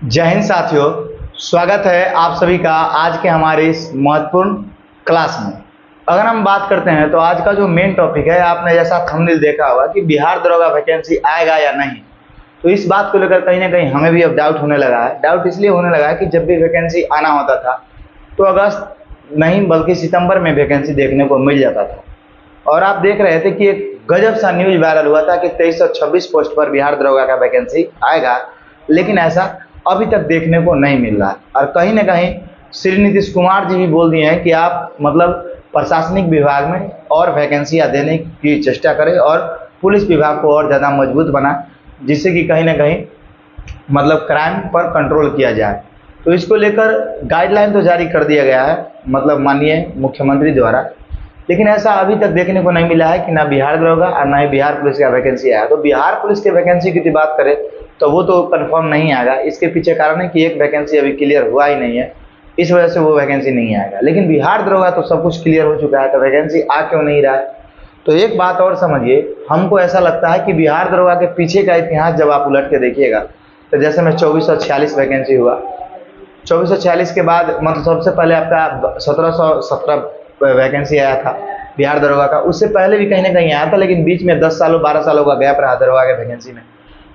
जय हिंद साथियों, स्वागत है आप सभी का आज के हमारे इस महत्वपूर्ण क्लास में। अगर हम बात करते हैं तो आज का जो मेन टॉपिक है, आपने जैसा थंबनेल देखा होगा कि बिहार दरोगा वैकेंसी आएगा या नहीं। तो इस बात को लेकर कहीं ना कहीं हमें भी अब डाउट होने लगा है। डाउट इसलिए होने लगा है कि जब भी वैकेंसी आना होता था तो अगस्त नहीं बल्कि सितंबर में वैकेंसी देखने को मिल जाता था। और आप देख रहे थे कि एक गजब सा न्यूज वायरल हुआ था कि 2326 पोस्ट पर बिहार दरोगा का वैकेंसी आएगा, लेकिन ऐसा अभी तक देखने को नहीं मिल रहा है। और कहीं ना कहीं श्री नीतीश कुमार जी भी बोल दिए हैं कि आप मतलब प्रशासनिक विभाग में और वैकेंसियां देने की चेष्टा करें और पुलिस विभाग को और ज़्यादा मजबूत बनाएं, जिससे कि कहीं ना कहीं मतलब क्राइम पर कंट्रोल किया जाए। तो इसको लेकर गाइडलाइन तो जारी कर दिया गया है मतलब माननीय मुख्यमंत्री द्वारा, लेकिन ऐसा अभी तक देखने को नहीं मिला है कि ना बिहार दरोगा और ना ही बिहार पुलिस का वैकेंसी आया। तो बिहार पुलिस के वैकेंसी की बात करें तो वो तो कंफर्म नहीं आएगा। इसके पीछे कारण है कि एक वैकेंसी अभी क्लियर हुआ ही नहीं है, इस वजह से वो वैकेंसी नहीं आएगा। लेकिन बिहार दरोगा तो सब कुछ क्लियर हो चुका है, तो वैकेंसी आ क्यों नहीं रहा है। तो एक बात और समझिए, हमको ऐसा लगता है कि बिहार दरोगा के पीछे का इतिहास जब आप उलट के देखिएगा तो जैसे में 2446 वैकेंसी हुआ, 2446 के बाद मतलब सबसे पहले आपका 1717 वैकेंसी आया था बिहार दरोगा का। उससे पहले भी कहीं ना कहीं आया था, लेकिन बीच में 10 सालों 12 सालों का गैप रहा दरोगा के वैकेंसी में।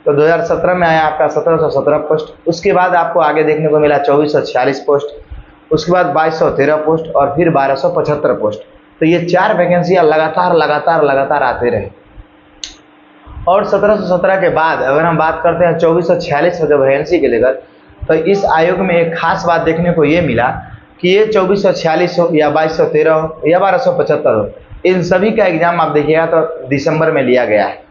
तो 2017 में आया आपका 1717 पोस्ट। उसके बाद आपको आगे देखने को मिला 2446 पोस्ट, उसके बाद 2213 पोस्ट और फिर 1275 पोस्ट। तो ये 4 वैकेंसियां लगातार आते रहे। और 1717 के बाद अगर हम बात करते हैं 2446 वैकेंसी के लेकर, तो इस आयोग में एक खास बात देखने को ये मिला कि ये 2446 हो या 2213 हो या 1275 हो, इन सभी का एग्जाम आप देखिएगा तो दिसंबर में लिया गया है।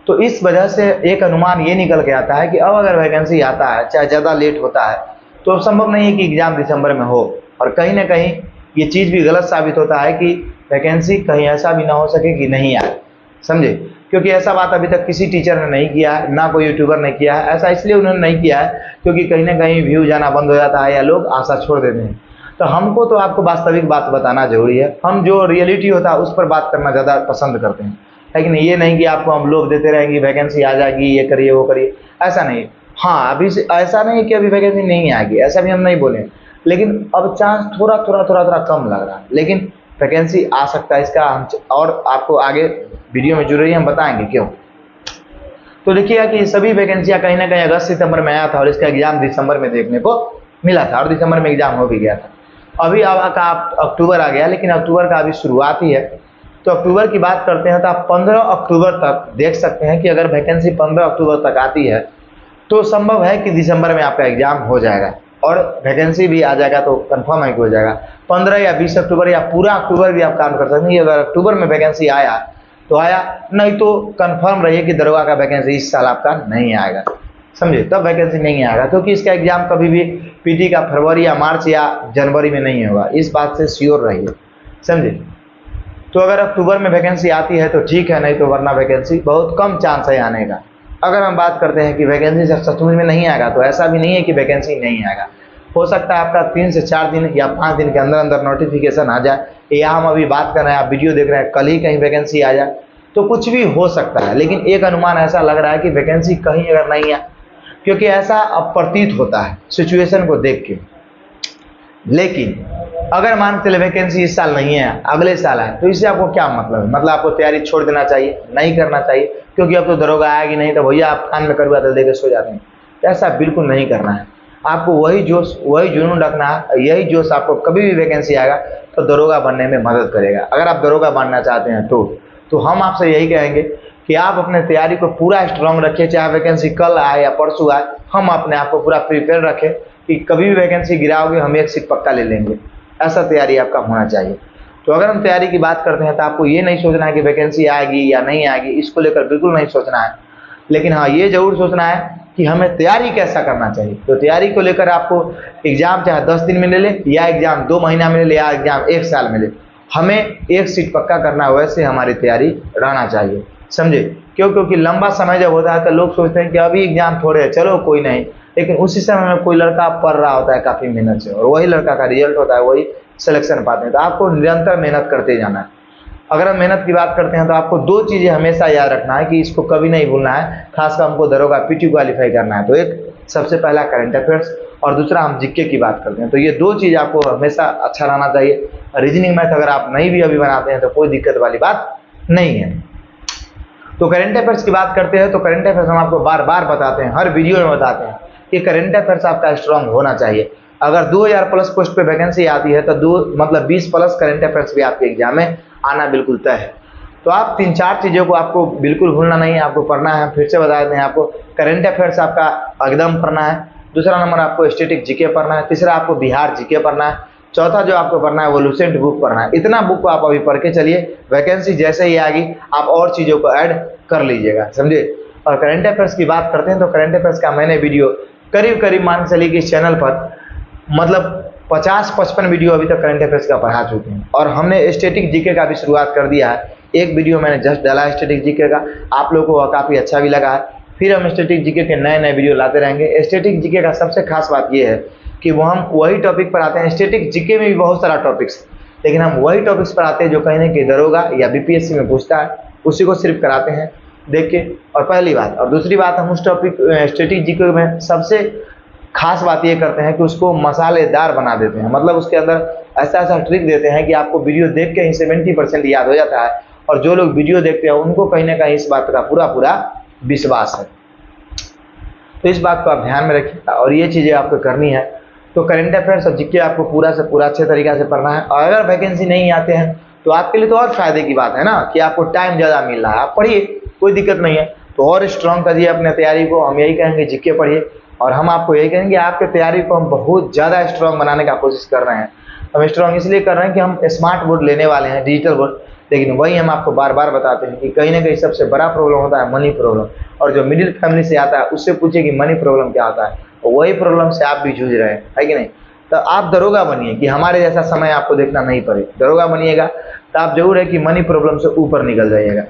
तो इस वजह से एक अनुमान ये निकल के आता है कि अब अगर वैकेंसी आता है, चाहे ज़्यादा लेट होता है, तो संभव नहीं है कि एग्जाम दिसंबर में हो। और कहीं ना कहीं ये चीज़ भी गलत साबित होता है कि वैकेंसी कहीं ऐसा भी ना हो सके कि नहीं आए, समझे। क्योंकि ऐसा बात अभी तक किसी टीचर ने नहीं किया है, ना कोई यूट्यूबर ने किया है। ऐसा इसलिए उन्होंने नहीं किया है क्योंकि कहीं ना कहीं व्यू जाना बंद हो जाता है या लोग आशा छोड़ देते हैं। तो हमको तो आपको वास्तविक बात बताना जरूरी है। हम जो रियलिटी होता है उस पर बात करना ज़्यादा पसंद करते हैं, लेकिन ये नहीं कि आपको हम लोग देते रहेंगे वैकेंसी आ जाएगी, ये करिए वो करिए, ऐसा नहीं। हाँ, अभी से ऐसा नहीं कि अभी वैकेंसी नहीं आएगी, ऐसा भी हम नहीं बोले, लेकिन अब चांस थोड़ा कम लग रहा है। लेकिन वैकेंसी आ सकता है, इसका हम और आपको आगे वीडियो में जुड़ रही है, हम बताएंगे क्यों। तो देखिएगा कि सभी वैकेंसियां कहीं ना कहीं अगस्त सितंबर में आया था और इसका एग्जाम दिसंबर में देखने को मिला था और दिसंबर में एग्जाम हो भी गया था। अभी आपका अक्टूबर आ गया, लेकिन अक्टूबर का अभी शुरुआत ही है। तो अक्टूबर की बात करते हैं तो आप 15 अक्टूबर तक देख सकते हैं कि अगर वैकेंसी 15 अक्टूबर तक आती है तो संभव है कि दिसंबर में आपका एग्जाम हो जाएगा और वैकेंसी भी आ जाएगा, तो कंफर्म है कि हो जाएगा। 15 या 20 अक्टूबर या पूरा अक्टूबर भी आप काम कर सकते हैं। अगर अक्टूबर में वैकेंसी आया तो आया, नहीं तो कंफर्म रहिए कि दरोगा का वैकेंसी इस साल आपका नहीं आएगा, समझे। तब वैकेंसी नहीं आएगा क्योंकि इसका एग्जाम कभी भी पीटी का फरवरी या मार्च या जनवरी में नहीं होगा, इस बात से श्योर रहिए, समझे। तो अगर अक्टूबर में वैकेंसी आती है तो ठीक है, नहीं तो वरना वैकेंसी बहुत कम चांस है आने का। अगर हम बात करते हैं कि वैकेंसी जब सचमुच में नहीं आएगा, तो ऐसा भी नहीं है कि वैकेंसी नहीं आएगा। हो सकता है आपका 3 से 4 दिन या 5 दिन के अंदर अंदर नोटिफिकेशन आ जाए, या हम अभी बात कर रहे हैं, आप वीडियो देख रहे हैं, कल ही कहीं वैकेंसी आ जाए, तो कुछ भी हो सकता है। लेकिन एक अनुमान ऐसा लग रहा है कि वैकेंसी कहीं अगर नहीं है, क्योंकि ऐसा अब प्रतीत होता है सिचुएशन को देख के। लेकिन अगर मान के चले वैकेंसी इस साल नहीं है, अगले साल है, तो इससे आपको क्या मतलब है। मतलब आपको तैयारी छोड़ देना चाहिए, नहीं करना चाहिए, क्योंकि अब तो दरोगा आएगी नहीं, तो भैया आप कान में कड़वा तेल देकर सो जाते हैं। ऐसा बिल्कुल नहीं करना है। आपको वही जोश वही जुनून रखना है। यही जोश आपको कभी भी वैकेंसी आएगा तो दरोगा बनने में मदद करेगा। अगर आप दरोगा बनना चाहते हैं तो हम आपसे यही कहेंगे कि आप अपने तैयारी को पूरा स्ट्रांग रखिए, चाहे वैकेंसी कल आए या परसों आए। हम अपने आप को पूरा प्रिपेयर रखें कि कभी भी वैकेंसी गिराओगे हम एक सीट पक्का ले लेंगे, ऐसा तैयारी आपका होना चाहिए। तो अगर हम तैयारी की बात करते हैं तो आपको ये नहीं सोचना है कि वैकेंसी आएगी या नहीं आएगी, इसको लेकर बिल्कुल नहीं सोचना है। लेकिन हाँ, ये जरूर सोचना है कि हमें तैयारी कैसा करना चाहिए। तो तैयारी को लेकर आपको एग्जाम चाहे 10 दिन में ले ले, या एग्जाम 2 महीना में ले ले, या एग्जाम 1 साल में ले, हमें एक सीट पक्का करना है, वैसे हमारी तैयारी रहना चाहिए, समझे। क्योंकि लंबा समय जब होता है तो लोग सोचते हैं कि अभी एग्जाम थोड़े है, चलो कोई नहीं, लेकिन उसी समय में कोई लड़का पढ़ रहा होता है काफ़ी मेहनत से, और वही लड़का का रिजल्ट होता है, वही सिलेक्शन पाते हैं। तो आपको निरंतर मेहनत करते जाना है। अगर हम मेहनत की बात करते हैं तो आपको 2 चीज़ें हमेशा याद रखना है कि इसको कभी नहीं भूलना है। खासकर हमको दरोगा पीटी क्वालिफाई करना है, तो एक सबसे पहला करंट अफेयर्स और दूसरा हम जीके की बात करते हैं। तो ये दो चीज़ आपको हमेशा अच्छा रहना चाहिए। रीजनिंग मैथ अगर आप नहीं भी अभी बनाते हैं तो कोई दिक्कत वाली बात नहीं है। तो करंट अफेयर्स की बात करते हैं तो करंट अफेयर्स हम आपको बार बार बताते हैं, हर वीडियो में बताते हैं कि करंट अफेयर्स आपका स्ट्रांग होना चाहिए। अगर 2000 प्लस पोस्ट पे वैकेंसी आती है तो 20 प्लस करंट अफेयर्स भी आपके एग्जाम में आना बिल्कुल तय है। तो आप 3-4 चीज़ों को आपको बिल्कुल भूलना नहीं है, आपको पढ़ना है। फिर से बता देते हैं आपको, करंट अफेयर्स आपका एकदम पढ़ना है। दूसरा नंबर आपको स्टैटिक जीके पढ़ना है। तीसरा आपको बिहार जीके पढ़ना है। चौथा जो आपको पढ़ना है वो लुसेंट बुक पढ़ना है। इतना बुक को आप अभी पढ़ के चलिए, वैकेंसी जैसे ही आएगी आप और चीज़ों को ऐड कर लीजिएगा, समझे। और करंट अफेयर्स की बात करते हैं तो करंट अफेयर्स का मैंने वीडियो करीब मान के चलिए कि इस चैनल पर मतलब 50-55 वीडियो अभी तक करंट अफेयर्स का पढ़ा चुके हैं। और हमने स्टैटिक जीके का भी शुरुआत कर दिया है। एक वीडियो मैंने जस्ट डाला है स्टैटिक जीके का, आप लोगों को काफ़ी अच्छा भी लगा है। फिर हम स्टैटिक जीके के नए वीडियो लाते रहेंगे। स्टैटिक जीके का सबसे खास बात यह है कि वो हम वही टॉपिक पर आते हैं। स्टैटिक जीके में भी बहुत सारा टॉपिक्स, लेकिन हम वही टॉपिक्स पर आते हैं जो कहीं ना कहीं दरोगा या बीपीएससी में पूछता है, उसी को सिर्फ कराते हैं देख के। और पहली बात, और दूसरी बात, हम उस टॉपिक स्टैटिक जीके में सबसे खास बात ये करते हैं कि उसको मसालेदार बना देते हैं। मतलब उसके अंदर ऐसा ट्रिक देते हैं कि आपको वीडियो देख के ही 70% याद हो जाता है। और जो लोग वीडियो देखते हैं उनको कहीं ना कहीं इस बात का पूरा विश्वास है। तो इस बात को आप ध्यान में रखिए और ये चीज़ें आपको करनी है। तो करंट अफेयर्स और जीके आपको पूरा से पूरा अच्छे तरीके से पढ़ना है। और अगर वैकेंसी नहीं आते हैं तो आपके लिए तो और फायदे की बात है ना कि आपको टाइम ज़्यादा मिल रहा है, आप पढ़िए, कोई दिक्कत नहीं है। तो और स्ट्रॉन्ग करिए अपने तैयारी को। हम यही कहेंगे जीके पढ़िए, और हम आपको यही कहेंगे आपके तैयारी को हम बहुत ज़्यादा स्ट्रॉन्ग बनाने का कोशिश कर रहे हैं। हम स्ट्रॉन्ग इसलिए कर रहे हैं कि हम स्मार्ट बोर्ड लेने वाले हैं, डिजिटल बोर्ड। लेकिन वही हम आपको बार बार बताते हैं कि कहीं ना कहीं सबसे बड़ा प्रॉब्लम होता है मनी प्रॉब्लम। और जो मिडिल फैमिली से आता है उससे पूछिए कि मनी प्रॉब्लम क्या होता है, और वही प्रॉब्लम से आप भी जूझ रहे हैं, है कि नहीं। तो आप दरोगा बनिए कि हमारे जैसा समय आपको देखना नहीं पड़े। दरोगा बनिएगा तो आप जरूर है कि मनी प्रॉब्लम से ऊपर निकल जाइएगा।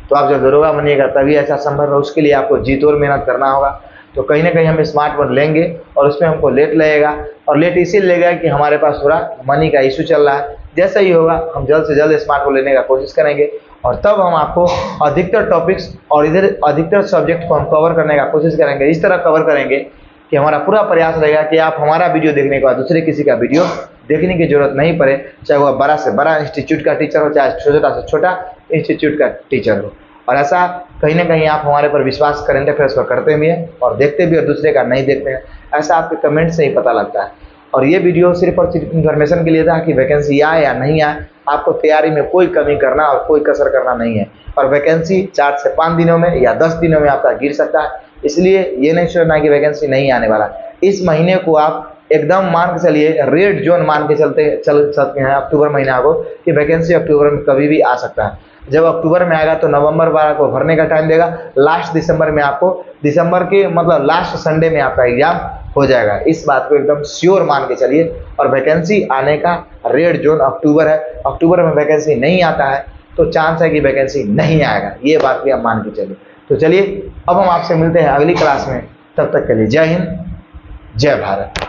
तो आप जब दरोगा बनिएगा तभी ऐसा संभव है। उसके लिए आपको जी तोड़ मेहनत करना होगा। तो कहीं ना कहीं हम स्मार्ट बोर्ड लेंगे और उसमें हमको लेट लगेगा, और लेट इसीलिए लगेगा कि हमारे पास थोड़ा मनी का इशू चल रहा है। जैसा ही होगा हम जल्द से जल्द स्मार्ट बोर्ड लेने का कोशिश करेंगे, और तब हम आपको अधिकतर टॉपिक्स और इधर अधिकतर सब्जेक्ट को हम कवर करने का कोशिश करेंगे। इस तरह कवर करेंगे कि हमारा पूरा प्रयास रहेगा कि आप हमारा वीडियो देखने के बाद दूसरे किसी का वीडियो देखने की जरूरत नहीं पड़े, चाहे वह बड़ा से बड़ा इंस्टीट्यूट का टीचर हो, चाहे छोटा से छोटा इंस्टीट्यूट का टीचर हो। और ऐसा कहीं ना कहीं आप हमारे पर विश्वास करंट अफेयर्स को करते भी हैं और देखते भी, और दूसरे का नहीं देखते हैं, ऐसा आपके कमेंट से ही पता लगता है। और ये वीडियो सिर्फ और सिर्फ इन्फॉर्मेशन के लिए था कि वैकेंसी आए या नहीं आए, आपको तैयारी में कोई कमी करना और कोई कसर करना नहीं है। और वैकेंसी 4 से 5 दिनों में या 10 दिनों में आपका गिर सकता है, इसलिए ये नहीं सोचना कि वैकेंसी नहीं आने वाला। इस महीने को आप एकदम मान के चलिए, रेड जोन मान के चल सकते हैं अक्टूबर महीना को, कि वैकेंसी अक्टूबर में कभी भी आ सकता है। जब अक्टूबर में आएगा तो नवंबर 12 को भरने का टाइम देगा, लास्ट दिसंबर में आपको, दिसंबर के मतलब लास्ट संडे में आपका एग्जाम हो जाएगा। इस बात को एकदम श्योर मान के चलिए। और वैकेंसी आने का रेड जोन अक्टूबर है। अक्टूबर में वैकेंसी नहीं आता है तो चांस है कि वैकेंसी नहीं आएगा, ये बात भी आप मान के चलिए। तो चलिए अब हम आपसे मिलते हैं अगली क्लास में, तब तक के लिए जय हिंद, जय भारत।